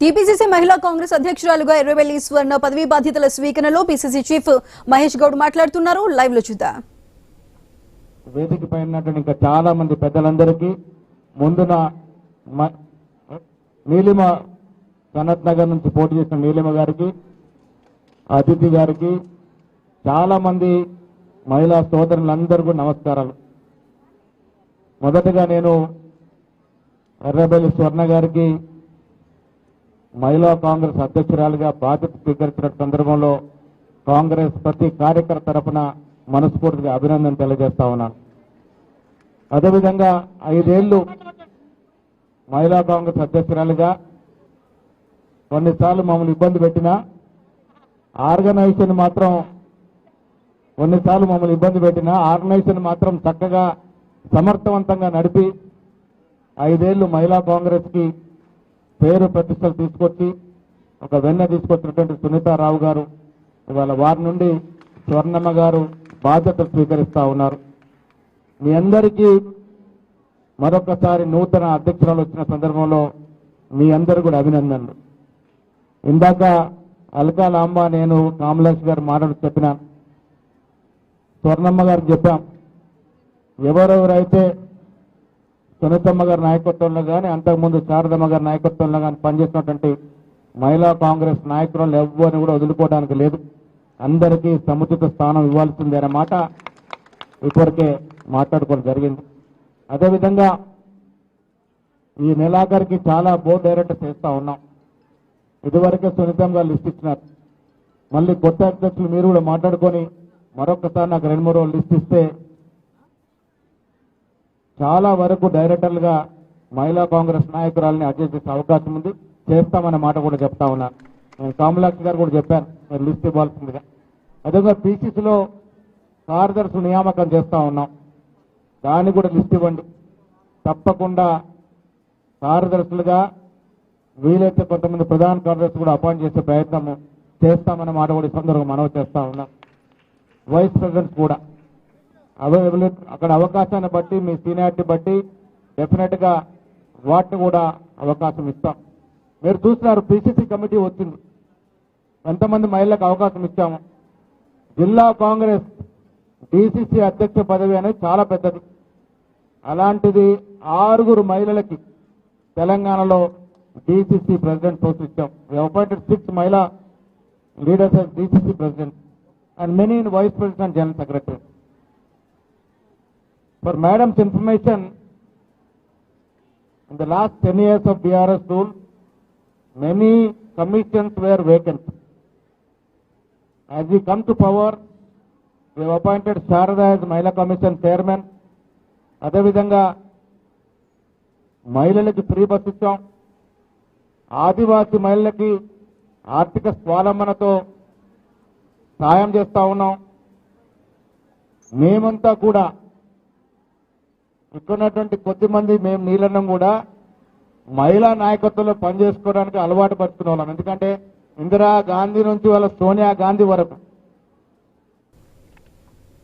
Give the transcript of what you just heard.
TPCC మహిళా కాంగ్రెస్ అధ్యక్షురాలుగా ఎర్రబెల్లి స్వర్ణ పదవీ బాధ్యతల స్వీకరణలో పీసీసీ చీఫ్ మహేష్ గౌడ్ మాట్లాడుతున్నారు. లైవ్ లో చూద్దాం. వేదిక పైన ఇంకా చాలా మంది పెద్దలందరికీ ముందున నీలిమ సనత్ నగర్ నుంచి పోటీ చేసిన నీలిమ గారికి, అతిథి గారికి, చాలా మంది మహిళా సోదరులందరికీ నమస్కారాలు. మొదటగా నేను ఎర్రబెల్లి స్వర్ణ గారికి మహిళా కాంగ్రెస్ అధ్యక్షురాలుగా బాధ్యత స్వీకరించిన సందర్భంలో కాంగ్రెస్ ప్రతి కార్యకర్త తరఫున మనస్ఫూర్తిగా అభినందన తెలియజేస్తా ఉన్నాను. అదేవిధంగా 5 ఏళ్లు మహిళా కాంగ్రెస్ అధ్యక్షురాలుగా కొన్నిసార్లు మమ్మల్ని ఇబ్బంది పెట్టినా ఆర్గనైజేషన్ మాత్రం చక్కగా సమర్థవంతంగా నడిపి 5 ఏళ్లు మహిళా కాంగ్రెస్ కి పేరు ప్రతిష్టలు తీసుకొచ్చి ఒక వెన్న తీసుకొచ్చినటువంటి సునీతారావు గారు ఇవాళ వారి నుండి స్వర్ణమ్మ గారు బాధ్యతలు స్వీకరిస్తా ఉన్నారు. మీ అందరికీ మరొకసారి నూతన అధ్యక్షురాలు వచ్చిన సందర్భంలో మీ అందరూ కూడా అభినందనలు. ఇందాక అల్కాలాంబ నేను కామలేష్ గారు మాట్లాడుతూ చెప్పినాను, స్వర్ణమ్మ గారికి చెప్పాం, ఎవరెవరైతే సునీతమ్మ గారి నాయకత్వంలో కానీ అంతకుముందు శారదమ్మ గారి నాయకత్వంలో కానీ పనిచేసినటువంటి మహిళా కాంగ్రెస్ నాయకులను ఎవరిని కూడా వదులుకోవడానికి లేదు, అందరికీ సముచిత స్థానం ఇవ్వాల్సిందే అనే మాట ఇప్పటికే మాట్లాడుకోవడం జరిగింది. అదేవిధంగా ఈ నెలాఖరికి చాలా బోర్డు డైరెక్టర్స్ చేస్తా ఉన్నాం. ఇదివరకే సునీతమ్మ గారు లిస్ట్ ఇచ్చినారు. మళ్ళీ కొత్త అధ్యక్షులు మీరు కూడా మాట్లాడుకొని మరొకసారి నాకు 2-3 రోజులు లిస్ట్ ఇస్తే చాలా వరకు డైరెక్టర్లుగా మహిళా కాంగ్రెస్ నాయకురాలని అడ్జస్ట్ చేసే అవకాశం ఉంది, చేస్తామనే మాట కూడా చెప్తా ఉన్నాను. నేను కామలాక్షి గారు కూడా చెప్పాను మీరు లిస్ట్ ఇవ్వాల్సిందిగా. అదేవిధంగా పీసీసీలో కార్యదర్శులు నియామకం చేస్తా ఉన్నాం, దాన్ని కూడా లిస్ట్ ఇవ్వండి. తప్పకుండా కార్యదర్శులుగా వీలైతే కొంతమంది ప్రధాన కార్యదర్శులు కూడా అపాయింట్ చేసే ప్రయత్నం చేస్తామనే మాట కూడా ఈ సందర్భంగా మనవి చేస్తా ఉన్నాం. వైస్ ప్రెసిడెంట్స్ కూడా అవైలబిలిటీ అక్కడ అవకాశాన్ని బట్టి మీ సీనియారిటీ బట్టి డెఫినెట్ గా వాటిని కూడా అవకాశం ఇస్తాం. మీరు చూస్తున్నారు పీసీసీ కమిటీ వచ్చింది, ఎంతమంది మహిళలకు అవకాశం ఇచ్చాము. జిల్లా కాంగ్రెస్ డీసీసీ అధ్యక్ష పదవి అనేది చాలా పెద్దది. అలాంటిది 6 మహిళలకి తెలంగాణలో డీసీసీ ప్రెసిడెంట్ పోస్ట్ ఇచ్చాం. అపాయింటెడ్ 6 మహిళా leaders as DCC president and many in vice president and general secretary. For madam's information, in the last 10 years of BRS rule, many commissions were vacant. As we come to power, we have appointed Sharada as Mahila Commission chairman. అదేవిధంగా మహిళలకి free bus ఇచ్చాం. ఆదివాసీ మహిళలకి ఆర్థిక స్వావలంబనతో సాయం చేస్తా ఉన్నాం. మేమంతా కూడా ఇక్కడున్నటువంటి కొద్దిమంది మేము నీళ్ళన్నం కూడా మహిళా నాయకత్వంలో పనిచేసుకోవడానికి అలవాటు పరుచుకునే వాళ్ళం. ఎందుకంటే ఇందిరా గాంధీ నుంచి వాళ్ళ సోనియా గాంధీ వరకు